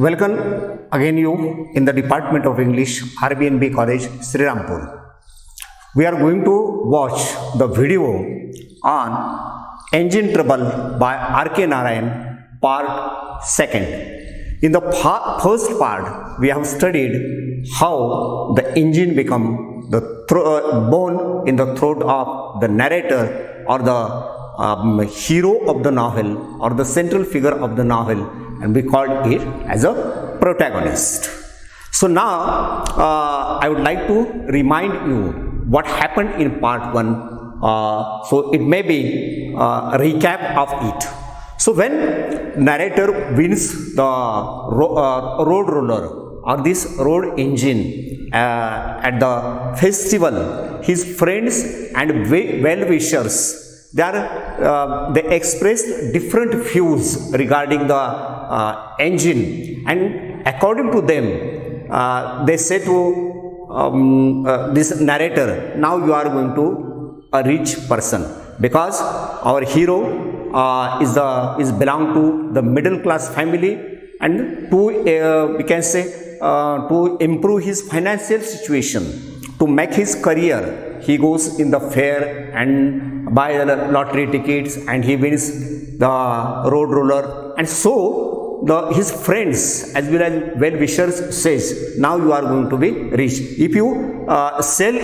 Welcome again you in the Department of English, RBNB College, Srirampur. We are going to watch the video on Engine Trouble by R.K. Narayan, part 2nd. In the first part, we have studied how the engine become the bone in the throat of the narrator or the hero of the novel or the central figure of the novel, and we called it as a protagonist. So now I would like to remind you what happened in part 1. So it may be a recap of it. So when narrator wins the road roller or this road engine at the festival, his friends and well-wishers, they expressed different views regarding the engine, and according to them, they say to this narrator, now you are going to a rich person, because our hero is belong to the middle class family, and to we can say to improve his financial situation, to make his career, he goes in the fair and buy the lottery tickets, and he wins the road roller, and so his friends as well as well-wishers says, now you are going to be rich. If you sell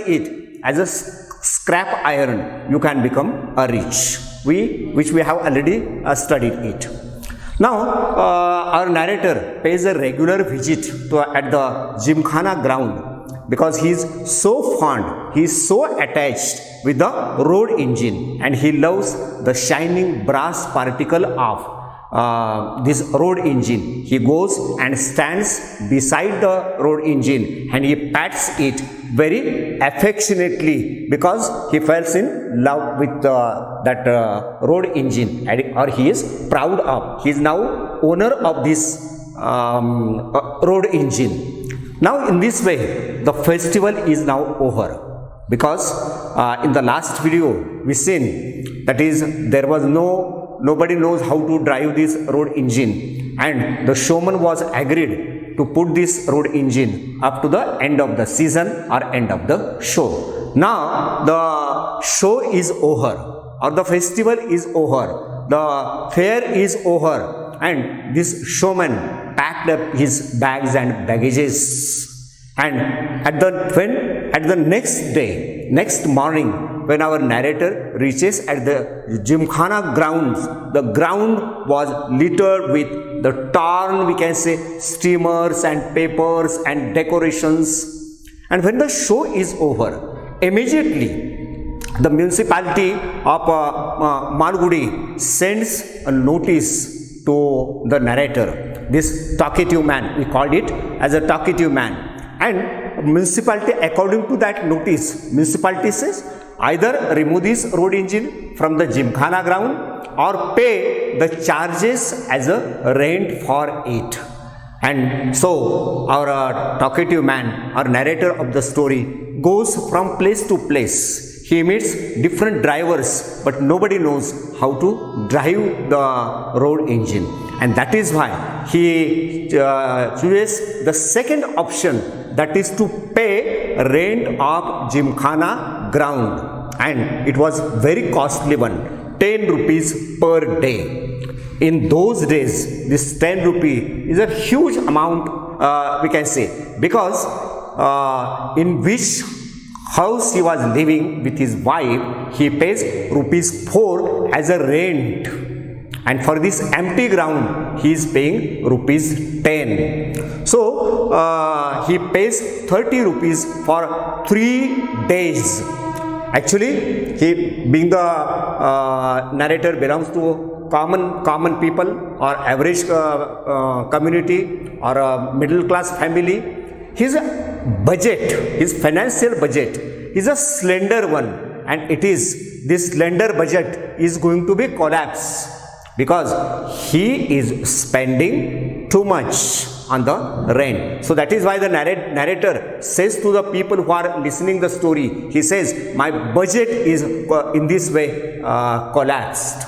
it as a scrap iron, you can become a rich. Which we have already studied it. Now our narrator pays a regular visit at the Gymkhana ground, because he is so fond, he is so attached with the road engine, and he loves the shining brass particle of this road engine. He goes and stands beside the road engine, and he pats it very affectionately, because he falls in love with that road engine, or he is proud of. He is now owner of this road engine. Now in this way, the festival is now over, because in the last video we seen, that is, there was nobody knows how to drive this road engine, and the showman was agreed to put this road engine up to the end of the season or end of the show. Now the show is over, or the festival is over, the fair is over, and this showman packed up his bags and baggages, and at the next morning, when our narrator reaches at the Gymkhana grounds, the ground was littered with the torn, we can say, streamers and papers and decorations. And when the show is over, immediately the municipality of Malgudi sends a notice to the narrator, this talkative man. We called it as a talkative man. And municipality, according to that notice, municipality says, either remove this road engine from the Gymkhana ground or pay the charges as a rent for it. And so our talkative man, our narrator of the story, goes from place to place. He meets different drivers, but nobody knows how to drive the road engine. And that is why he chooses the second option, that is to pay rent of Gymkhana ground. And it was very costly one, 10 rupees per day. In those days, this 10 rupee is a huge amount, we can say, because in which house he was living with his wife, he pays rupees 4 as a rent, and for this empty ground he is paying rupees 10. So he pays 30 rupees for 3 days. Actually, he, being the narrator, belongs to common people or average community or a middle class family. His budget, his financial budget is a slender one, and this slender budget is going to be collapsed, because he is spending too much on the rent. So that is why the narrator says to the people who are listening the story, he says, my budget is in this way collapsed.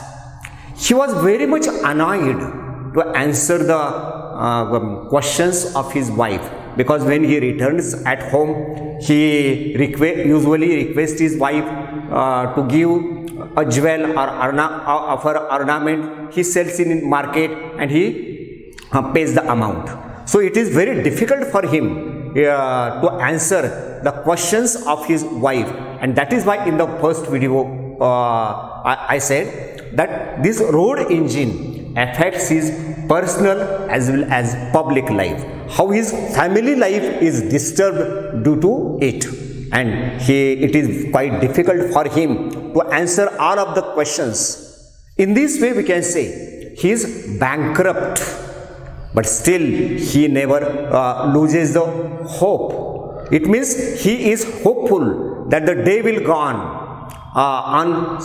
He was very much annoyed to answer the questions of his wife, because when he returns at home, he usually requests his wife to give a jewel or of her ornament. He sells in market and he pays the amount. So it is very difficult for him to answer the questions of his wife, and that is why in the first video I said that this road engine affects his personal as well as public life, how his family life is disturbed due to it, and it is quite difficult for him to answer all of the questions. In this way we can say he is bankrupt, but still he never loses the hope. It means he is hopeful that the day will gone. On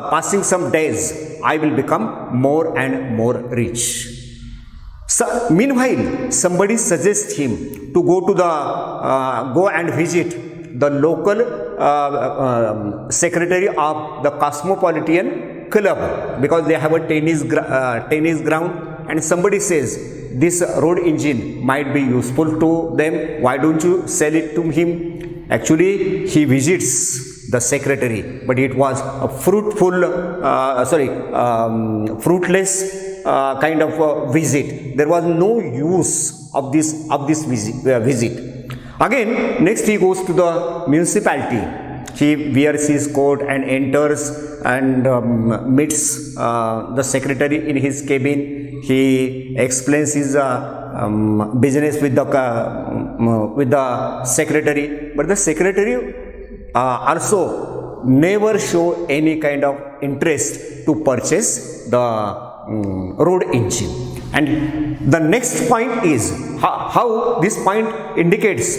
passing some days, I will become more and more rich. So, meanwhile, somebody suggests him to go and visit the local secretary of the Cosmopolitan Club, because they have a tennis ground, and somebody says this road engine might be useful to them. Why don't you sell it to him? Actually, he visits the secretary, but it was a fruitless kind of visit. There was no use of this visit. Again, next he goes to the municipality. He wears his coat and enters and meets the secretary in his cabin. He explains his business with the secretary, but the secretary also never show any kind of interest to purchase the road engine. And the next point is how this point indicates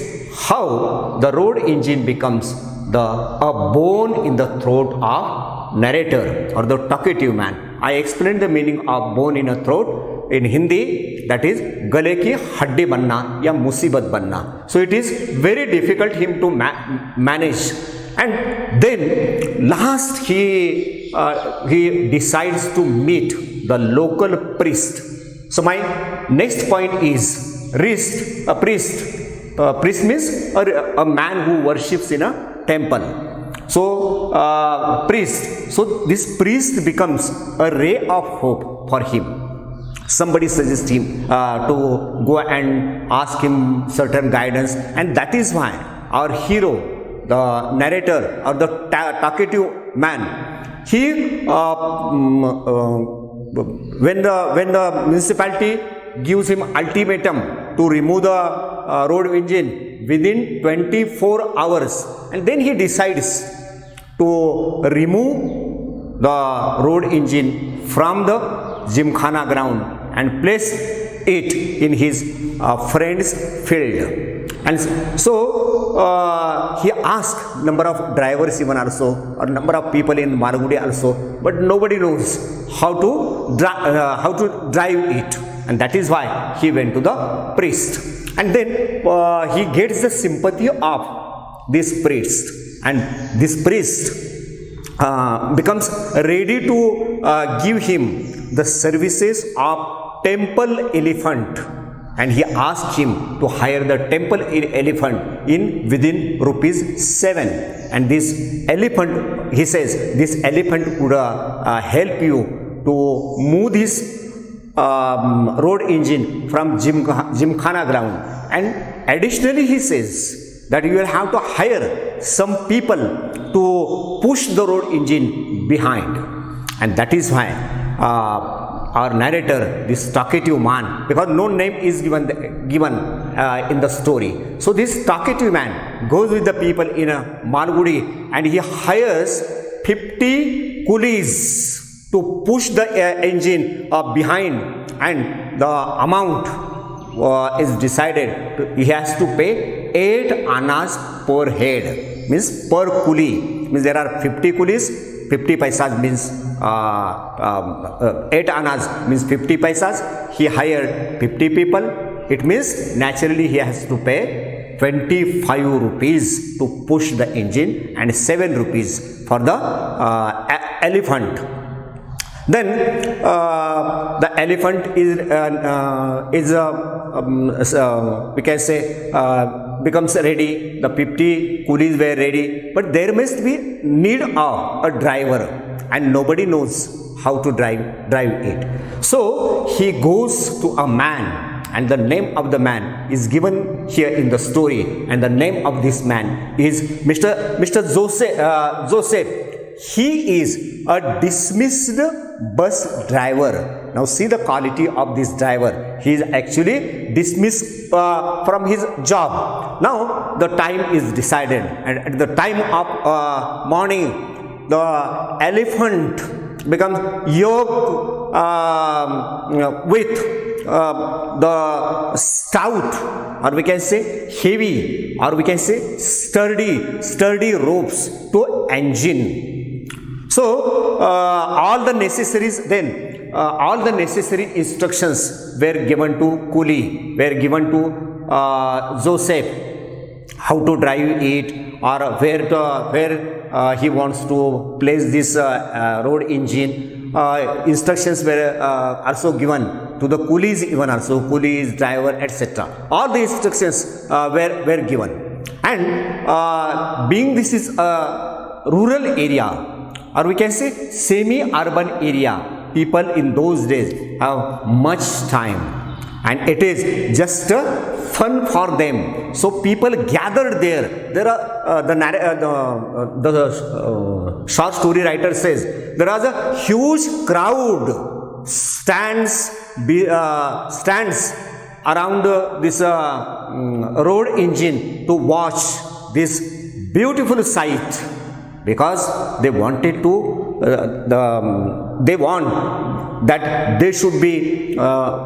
how the road engine becomes a bone in the throat of narrator or the talkative man. I explained the meaning of bone in a throat in Hindi, that is gale ki haddi banna ya musibat banna. So it is very difficult him to manage, and then last he decides to meet the local priest. So my next point is priest. Priest means a man who worships in a temple. So priest. So this priest becomes a ray of hope for him. Somebody suggests him to go and ask him certain guidance, and that is why our hero, the narrator or the talkative man, he when the municipality gives him ultimatum to remove the road engine within 24 hours, and then he decides to remove the road engine from the Gymkhana ground and place it in his friend's field. And so he asked number of drivers even also, or number of people in Malgudi also, but nobody knows how to drive it, and that is why he went to the priest. And then he gets the sympathy of this priest, and this priest becomes ready to give him the services of temple elephant, and he asked him to hire the temple elephant within ₹7. And this elephant, he says, this elephant would help you to move this road engine from Gymkhana ground, and additionally he says that you will have to hire some people to push the road engine behind. And that is why our narrator, this talkative man, because no name is given in the story, so this talkative man goes with the people in a Malgudi, and he hires 50 coolies to push the engine behind, and the amount is decided. He has to pay 8 annas per head, means per coolie, means there are 50 coolies. 50 paisas means 8 annas means 50 paisas. He hired 50 people. It means naturally he has to pay 25 rupees to push the engine and 7 rupees for the elephant. Then the elephant we can say becomes ready. The 50 coolies were ready, but there must be need of a driver, and nobody knows how to drive it. So he goes to a man, and the name of the man is given here in the story, and the name of this man is Mr. Joseph. He is a dismissed bus driver. Now see the quality of this driver. He is actually dismissed from his job. Now the time is decided, and at the time of morning, the elephant becomes yoked with the stout, or we can say heavy, or we can say sturdy ropes to engine. So all the necessary instructions were given to coolie, were given to Joseph, how to drive it, or where he wants to place this road engine. Instructions were also given to the coolies, even also coolies, driver, etc. All the instructions were given, and being this is a rural area, or we can say semi-urban area, people in those days have much time, and it is just fun for them. So people gathered there. There are the short story writer says there was a huge crowd stands around this road engine to watch this beautiful sight, because they wanted to they want that they should be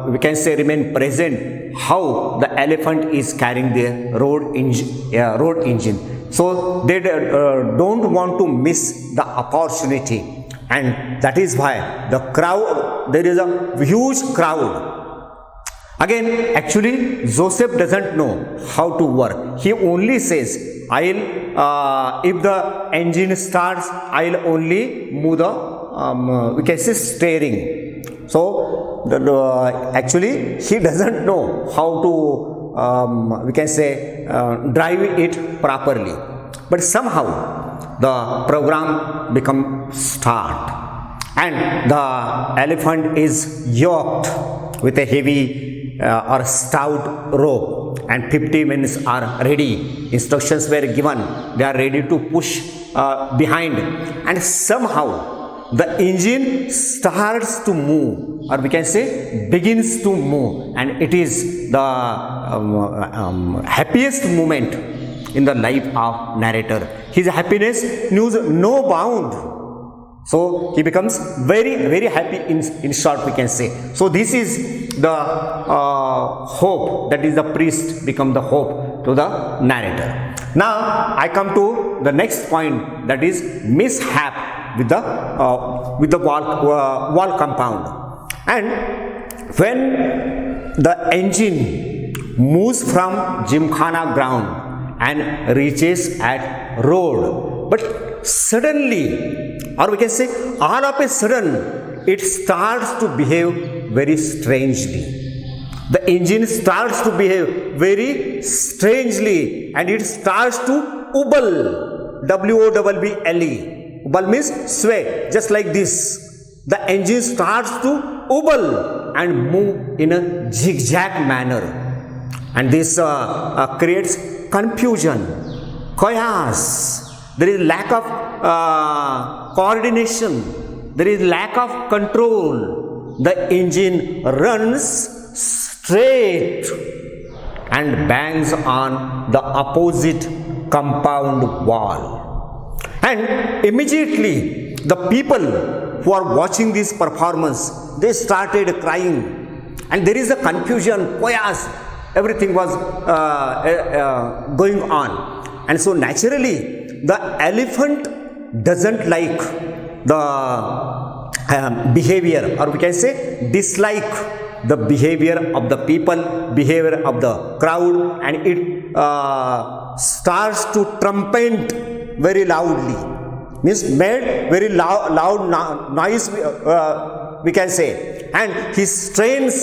we can say remain present, how the elephant is carrying the road engine. So they don't want to miss the opportunity, and that is why the crowd, there is a huge crowd. Again, actually Joseph doesn't know how to work. He only says, if the engine starts, I'll only move the we can say steering. So actually he doesn't know how to we can say drive it properly. But somehow the program becomes start, and the elephant is yoked with a heavy or stout rope, and 50 men are ready. Instructions were given. They are ready to push behind, and somehow the engine starts to move, or we can say begins to move, and it is the happiest moment in the life of narrator. His happiness knows no bound. So he becomes very happy in short, we can say. So this is the hope, that is the priest become the hope to the narrator. Now I come to the next point, that is mishap with the wall compound. And when the engine moves from Gymkhana ground and reaches at road, but suddenly, or we can say all of a sudden, it starts to behave very strangely. The engine starts to behave very strangely, and it starts to wobble, W-O-B-B-L-E. Wobble means sway, just like this. The engine starts to wobble and move in a zigzag manner, and this creates confusion, chaos. There is lack of coordination. There is lack of control. The engine runs straight and bangs on the opposite compound wall. And immediately the people who are watching this performance, they started crying. And there is a confusion, chaos. Everything was going on. And so naturally, the elephant doesn't like the behavior, or we can say dislike the behavior of the people, behavior of the crowd, and it starts to trumpet very loudly. means made very loud noise, we can say, and he strains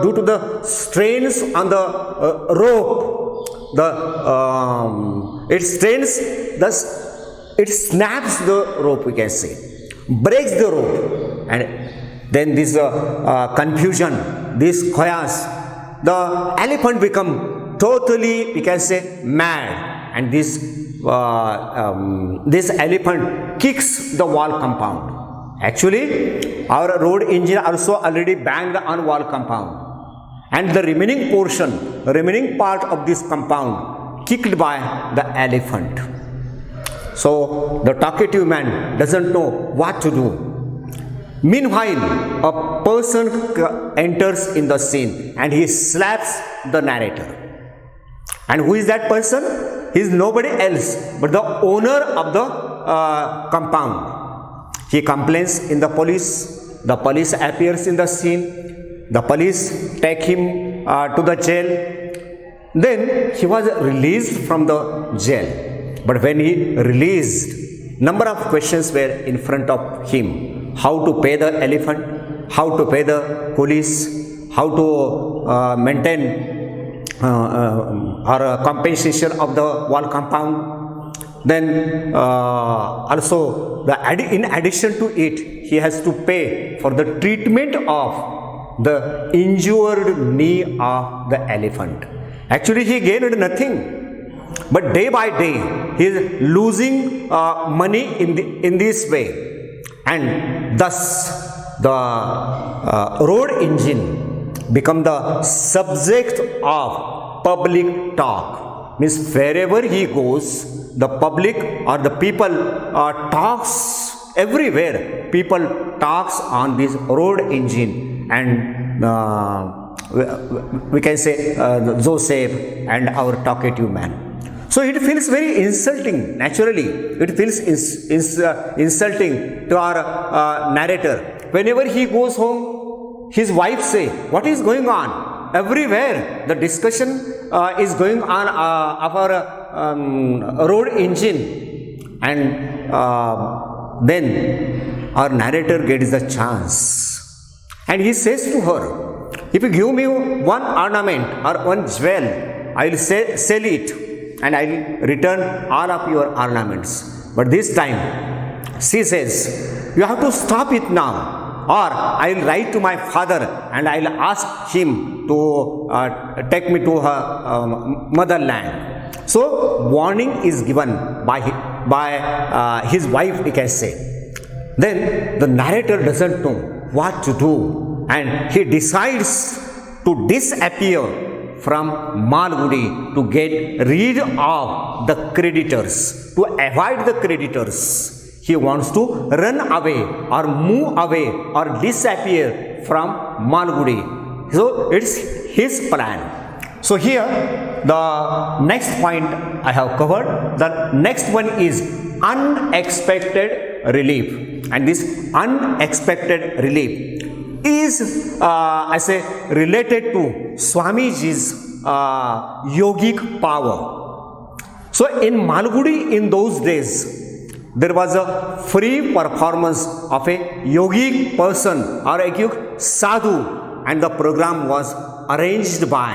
due to the strains on the rope, it strains it snaps the rope, we can say, breaks the rope, and then this confusion, this chaos, the elephant become totally, we can say, mad, and this elephant kicks the wall compound. Actually, our road engine also already banged on wall compound, and the remaining part of this compound kicked by the elephant. So the talkative man doesn't know what to do. Meanwhile, a person enters in the scene and he slaps the narrator. And who is that person? He is nobody else but the owner of the compound. He complains in the police. The police appears in the scene. The police take him to the jail. Then he was released from the jail. But when he released, number of questions were in front of him. How to pay the elephant, how to pay the police, how to maintain or compensation of the wall compound. Then also in addition to it, he has to pay for the treatment of the injured knee of the elephant. Actually, he gained nothing, but day by day he is losing money in this way, and thus the road engine become the subject of public talk. Means wherever he goes, the public or the people talks everywhere. People talks on this road engine, and we can say Joseph and our talkative man. So it feels very insulting. Naturally, it feels insulting to our narrator. Whenever he goes home, his wife say, "What is going on?" Everywhere the discussion is going on of our road engine, and then our narrator gets the chance, and he says to her, "If you give me one ornament or one jewel, I will sell it, and I will return all of your ornaments." But this time she says, "You have to stop it now, or I will write to my father and I will ask him to take me to her motherland." So warning is given by his wife, we can say. Then the narrator doesn't know what to do, and he decides to disappear from Malgudi to get rid of the creditors, to avoid the creditors. He wants to run away or move away or disappear from Malgudi. So it's his plan. So here the next point I have covered. The next one is unexpected relief, and this unexpected relief is I say related to Swamiji's yogic power. So in Malgudi in those days, there was a free performance of a yogic person or a yogic sadhu, and the program was arranged by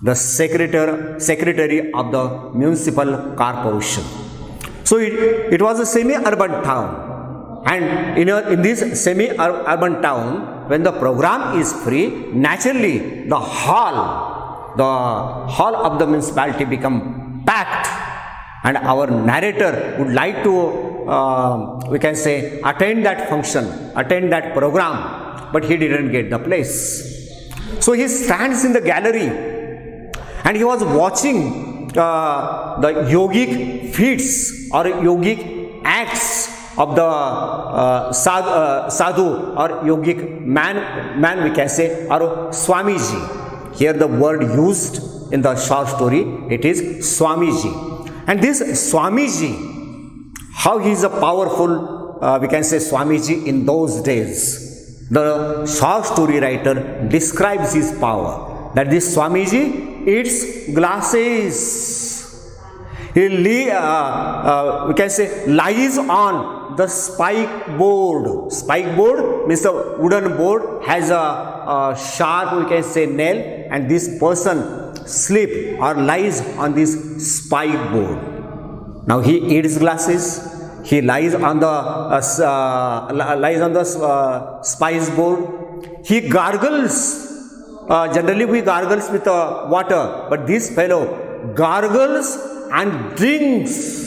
the secretary of the municipal corporation. So it was a semi-urban town, and in this semi-urban town, when the program is free, naturally the hall of the municipality become packed, and our narrator would like to we can say attend that function, attend that program, but he didn't get the place. So he stands in the gallery and he was watching the yogic feats or yogic acts of the sadhu or yogic man we can say, or Swamiji. Here the word used in the short story, it is Swamiji. And this Swamiji, how he is a powerful we can say Swamiji in those days. The short story writer describes his power, that this Swamiji eats glasses. We can say lies on the spike board. Spike board means the wooden board has a sharp, we can say, nail, and this person sleep or lies on this spike board. Now he eats glasses. He lies on the spice board. He gargles. Generally, we gargles with water, but this fellow gargles and drinks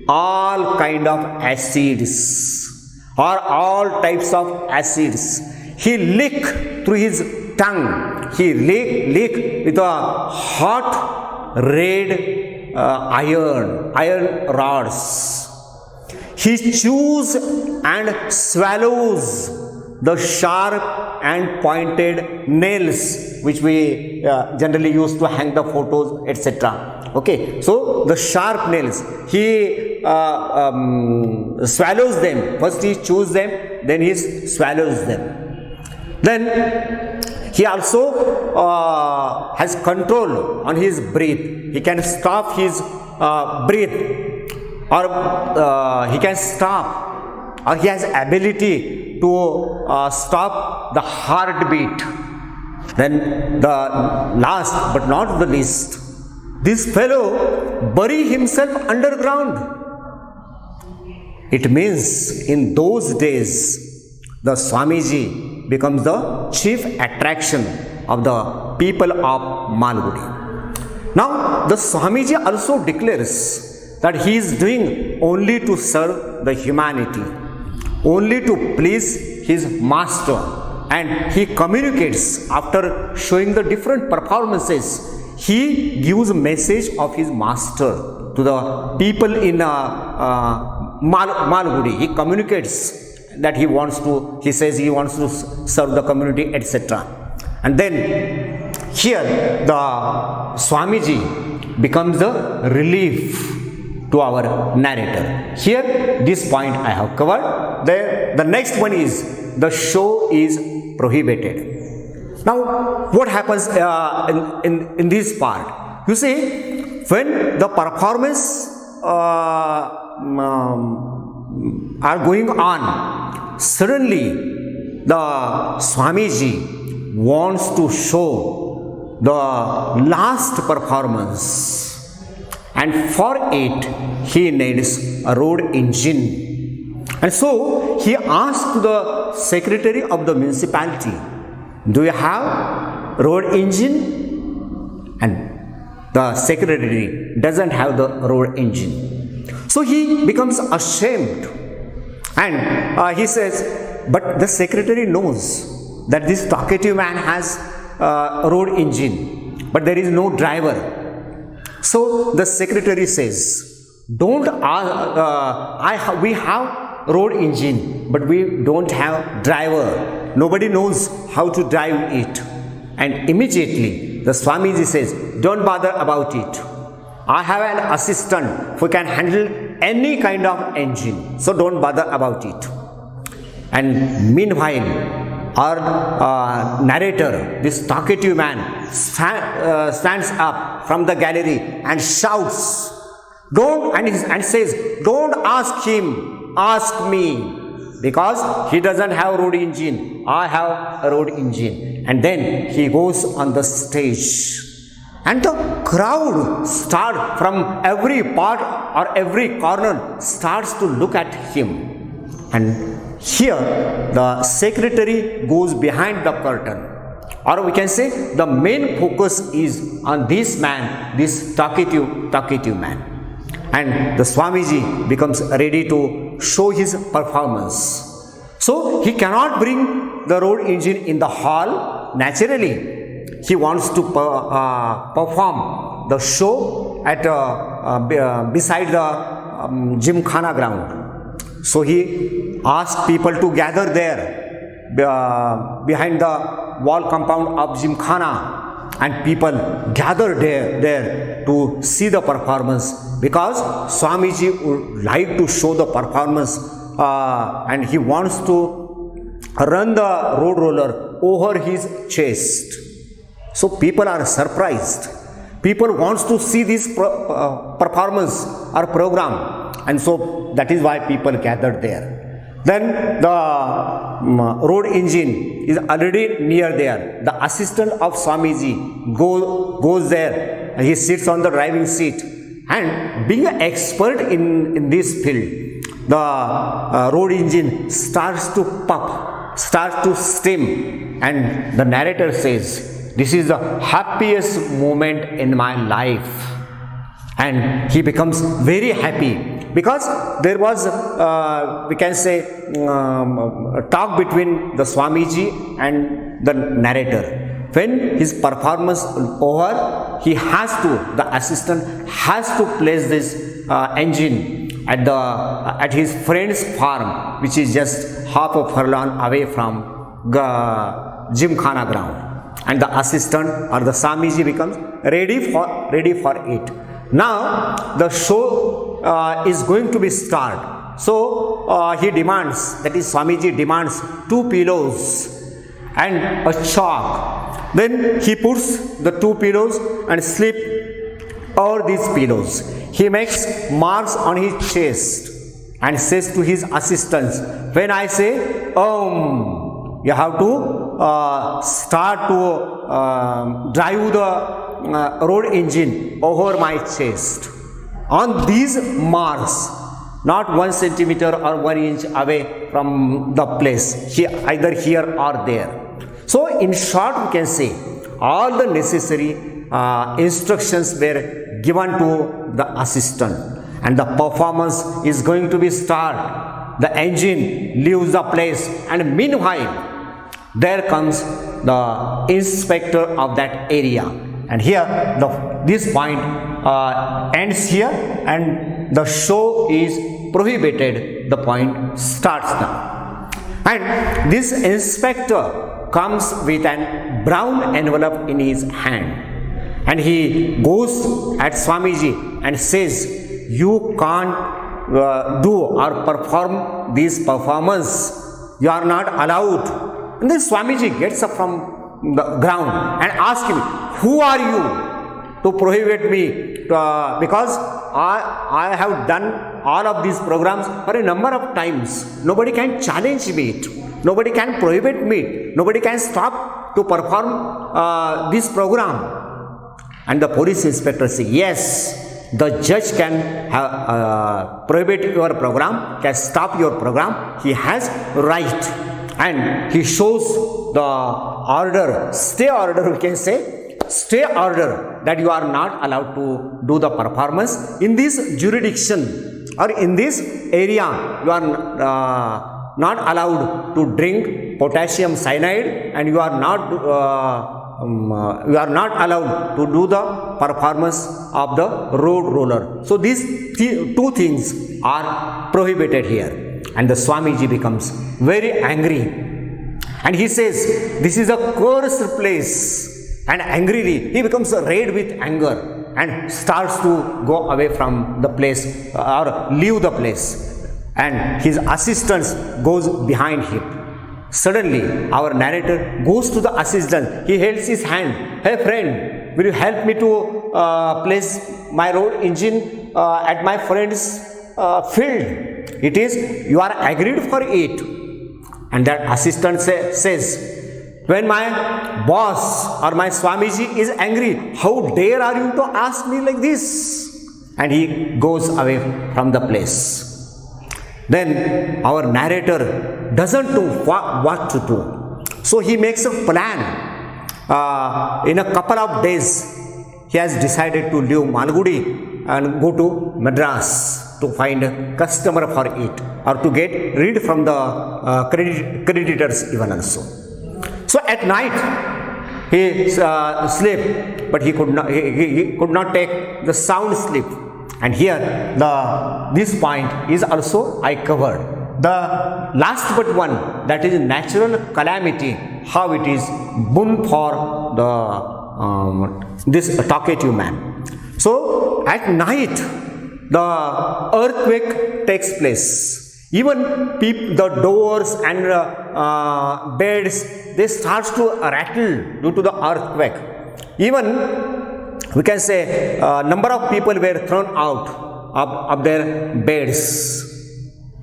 all kind of acids or all types of acids. He lick through his tongue. He lick with a hot red iron rods. He chews and swallows the sharp and pointed nails which we generally use to hang the photos, etc. Okay, so the sharp nails, he swallows them. First he chews them, then he swallows them. Then he also has control on his breath. He can stop his breath, or he can stop, or he has ability to stop the heartbeat. Then the last but not the least, this fellow bury himself underground. It means in those days the Swamiji becomes the chief attraction of the people of Malgudi. Now the Swamiji also declares that he is doing only to serve the humanity, only to please his master, and he communicates after showing the different performances. He gives a message of his master to the people in Malgudi. He communicates that he says he wants to serve the community, etc. And then here the Swamiji becomes the relief to our narrator. Here this point I have covered. The next one is the show is prohibited. Now what happens in this part? You see, when the performance are going on, suddenly the Swamiji wants to show the last performance, and for it he needs a road engine. And so he asked the secretary of the municipality, do you have road engine? And the secretary doesn't have the road engine. So he becomes ashamed, and he says, but the secretary knows that this talkative man has a road engine, but there is no driver. So the secretary says, don't we have road engine, but we don't have driver. Nobody knows how to drive it. And immediately the Swamiji says, don't bother about it. I have an assistant who can handle any kind of engine, so don't bother about it. And meanwhile, our narrator, this talkative man, stands up from the gallery and shouts, and says, don't ask him, ask me, because he doesn't have road engine, I have a road engine. And then he goes on the stage, and the crowd start from every part or every corner starts to look at him. And here the secretary goes behind the curtain, or we can say the main focus is on this man, this talkative man. And the Swamiji becomes ready to show his performance. So he cannot bring the road engine in the hall. Naturally, he wants to perform the show at beside the Gymkhana ground. So he asked people to gather there behind the wall compound of Gymkhana, and people gathered there to see the performance, because Swamiji would like to show the performance, and he wants to run the road roller over his chest. So people are surprised. People wants to see this performance or program, and so that is why people gathered there. Then the road engine is already near there. The assistant of Swamiji goes there. He sits on the driving seat, and being an expert in this field, the road engine starts to puff, starts to steam, and the narrator says, "This is the happiest moment in my life." And he becomes very happy because there was, we can say, a talk between the Swamiji and the narrator. When his performance over, the assistant has to place this engine at his friend's farm, which is just half a furlong away from the Gymkhana ground. And the assistant or the Swamiji becomes ready for it. Now the show is going to be start. So he demands, that is Swamiji demands 2 pillows and a chalk. Then he puts the 2 pillows and sleep over these pillows. He makes marks on his chest and says to his assistants, when I say you have to start to drive the road engine over my chest. On these marks, not 1 centimeter or 1 inch away from the place, either here or there. So in short, we can say all the necessary instructions were given to the assistant, and the performance is going to be start. The engine leaves the place, and meanwhile there comes the inspector of that area. And here this point ends here, and the show is prohibited. The point starts now. And this inspector comes with an brown envelope in his hand, and he goes at Swamiji and says, you can't do or perform this performance. You are not allowed. And then Swamiji gets up from the ground and asks him, who are you to prohibit me? Because I have done all of these programs for a number of times. Nobody can challenge me. Nobody can prohibit me. Nobody can stop to perform this program. And the police inspector says, yes, the judge can prohibit your program, can stop your program. He has right. And he shows the stay order, we can say, stay order, that you are not allowed to do the performance in this jurisdiction or in this area. You are not allowed to drink potassium cyanide, and you are not allowed to do the performance of the road roller. So these 2 things are prohibited here. And the Swamiji becomes very angry, and he says, this is a cursed place. And angrily he becomes red with anger and starts to go away from the place or leave the place, and his assistants goes behind him. Suddenly our narrator goes to the assistant. He holds his hand. Hey friend, will you help me to place my road engine at my friend's field? It is, you are agreed for it. And that assistant says, when my boss or my Swamiji is angry, how dare are you to ask me like this? And he goes away from the place. Then our narrator doesn't know what to do. So he makes a plan. In a couple of days, he has decided to leave Malgudi and go to Madras to find a customer for it, or to get rid from the creditors even also. So at night he slept, but he could not take the sound sleep. And here this point is also I covered. The last but one, that is natural calamity, how it is boon for the this talkative man. So at night the earthquake takes place. Even the doors and beds, they start to rattle due to the earthquake. Even we can say number of people were thrown out of their beds,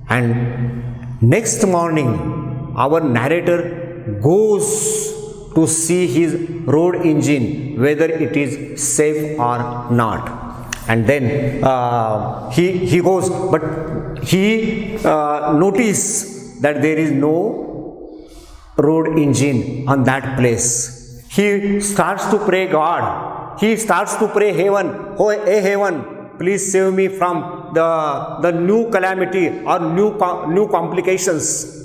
and next morning our narrator goes to see his road engine whether it is safe or not, and then he goes, but he notice that there is no road engine on that place. He starts to pray God. He starts to pray heaven. Oh, hey heaven, please save me from the new calamity or new complications.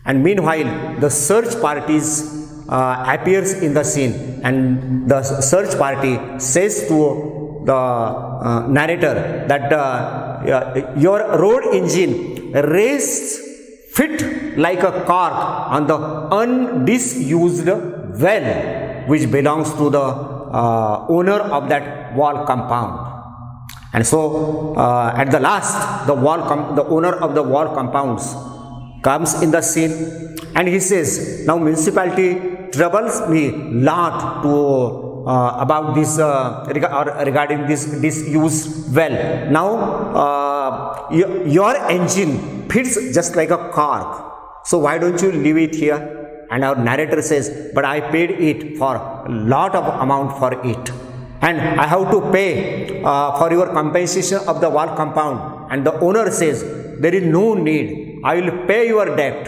And meanwhile, the search parties appears in the scene, and the search party says to the narrator that your road engine rests fit like a cork on the undisused well which belongs to the owner of that wall compound. And so at the last, the owner of the wall compounds comes in the scene, and he says, now municipality troubles me lot to about this regarding this disused well. Now your engine fits just like a cork, so why don't you leave it here? And our narrator says, but I paid it for a lot of amount for it, and I have to pay for your compensation of the wall compound. And the owner says, there is no need, I will pay your debt,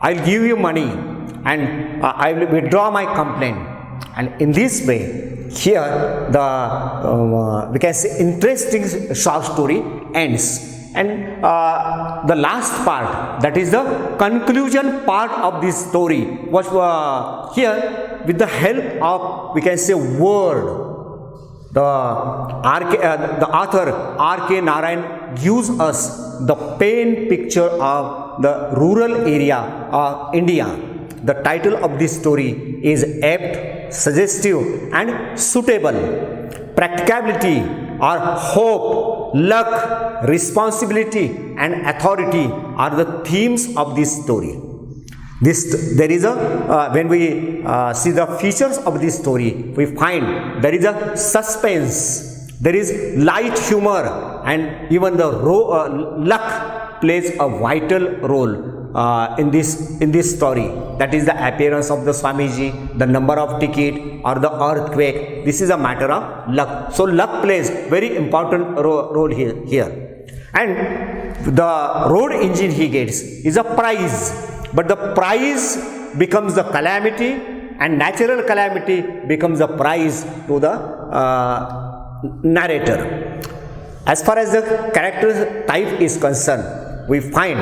I will give you money, and I will withdraw my complaint. And in this way, here the we can say interesting short story ends. And the last part, that is the conclusion part of this story, was here with the help of, we can say, word. The author R.K. Narayan gives us the plain picture of the rural area of India. The title of this story is apt, suggestive, and suitable. Practicability or hope, luck, responsibility, and authority are the themes of this story. There is a when we see the features of this story, we find there is a suspense, there is light humor, and even the luck plays a vital role in this story. That is the appearance of the Swamiji, the number of ticket, or the earthquake. This is a matter of luck. So luck plays very important role here. And the road engine he gets is a prize. But the prize becomes the calamity, and natural calamity becomes a prize to the narrator. As far as the character type is concerned, we find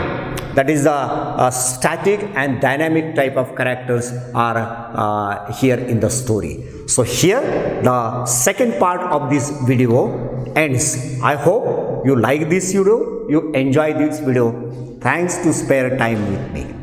that is the static and dynamic type of characters are here in the story. So here the second part of this video ends. I hope you like this video, you enjoy this video. Thanks to spare time with me.